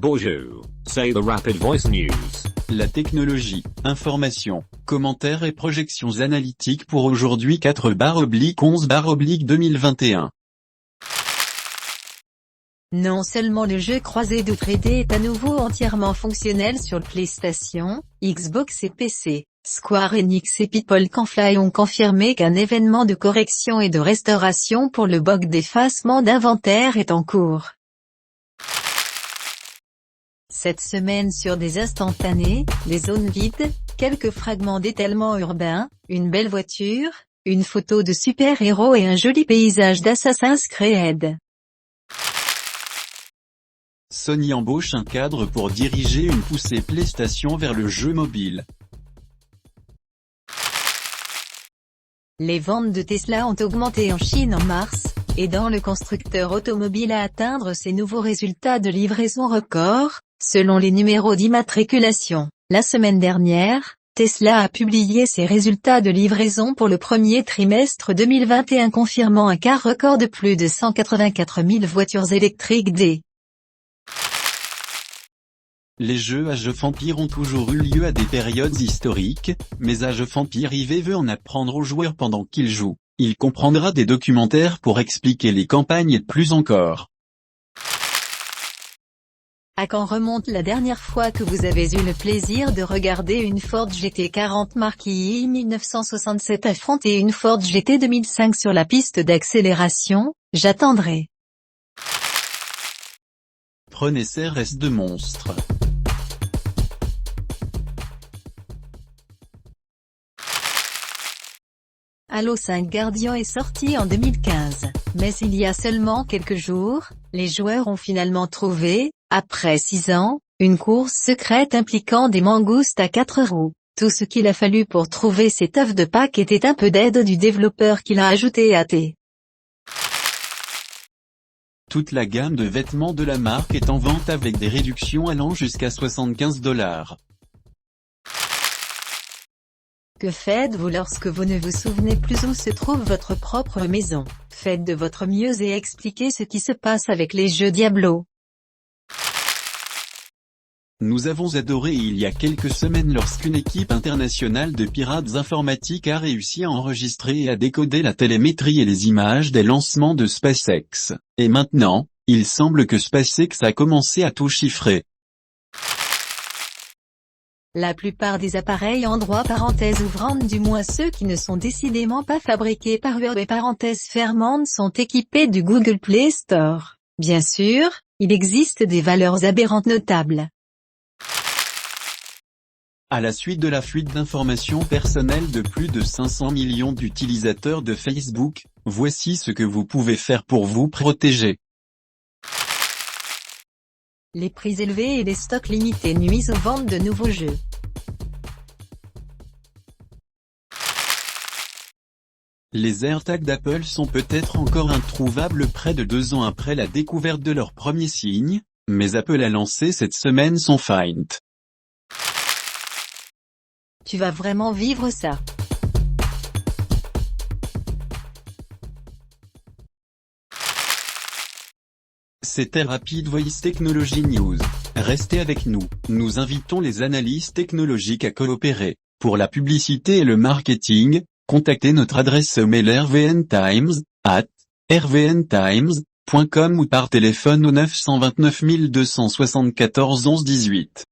Bonjour, say the rapid voice news. La technologie, information, commentaires et projections analytiques pour aujourd'hui 4/11/2021. Non seulement le jeu croisé de 3D est à nouveau entièrement fonctionnel sur PlayStation, Xbox et PC, Square Enix et People Can Fly ont confirmé qu'un événement de correction et de restauration pour le bug d'effacement d'inventaire est en cours. Cette semaine sur des instantanés, des zones vides, quelques fragments d'étalement urbain, une belle voiture, une photo de super-héros et un joli paysage d'Assassin's Creed. Sony embauche un cadre pour diriger une poussée PlayStation vers le jeu mobile. Les ventes de Tesla ont augmenté en Chine en mars, aidant le constructeur automobile à atteindre ses nouveaux résultats de livraison record, selon les numéros d'immatriculation. La semaine dernière, Tesla a publié ses résultats de livraison pour le premier trimestre 2021 confirmant un quart record de plus de 184 000 voitures électriques d'. Les jeux Age of Empires ont toujours eu lieu à des périodes historiques, mais Age of Empires IV veut en apprendre aux joueurs pendant qu'ils jouent. Il comprendra des documentaires pour expliquer les campagnes et plus encore. À quand remonte la dernière fois que vous avez eu le plaisir de regarder une Ford GT40 marque II 1967 affronter une Ford GT 2005 sur la piste d'accélération? J'attendrai. Prenez CRS de monstres. Halo 5 Guardian est sorti en 2015, mais il y a seulement quelques jours, les joueurs ont finalement trouvé, après 6 ans, une course secrète impliquant des mangoustes à 4 roues. Tout ce qu'il a fallu pour trouver cet œuf de Pâques était un peu d'aide du développeur qui l'a ajouté à T. Toute la gamme de vêtements de la marque est en vente avec des réductions allant jusqu'à $75. Que faites-vous lorsque vous ne vous souvenez plus où se trouve votre propre maison? Faites de votre mieux et expliquez ce qui se passe avec les jeux Diablo. Nous avons adoré il y a quelques semaines lorsqu'une équipe internationale de pirates informatiques a réussi à enregistrer et à décoder la télémétrie et les images des lancements de SpaceX. Et maintenant, il semble que SpaceX a commencé à tout chiffrer. La plupart des appareils Android ouvrant du moins ceux qui ne sont décidément pas fabriqués par eux fermant sont équipés du Google Play Store. Bien sûr, il existe des valeurs aberrantes notables. À la suite de la fuite d'informations personnelles de plus de 500 millions d'utilisateurs de Facebook, voici ce que vous pouvez faire pour vous protéger. Les prix élevés et les stocks limités nuisent aux ventes de nouveaux jeux. Les AirTags d'Apple sont peut-être encore introuvables près de 2 ans après la découverte de leur premier signe, mais Apple a lancé cette semaine son Find. Tu vas vraiment vivre ça. C'était Rapid Voice Technology News. Restez avec nous, nous invitons les analystes technologiques à coopérer. Pour la publicité et le marketing, contactez notre adresse mail rvntimes@rvntimes.com ou par téléphone au 929 274 11 18.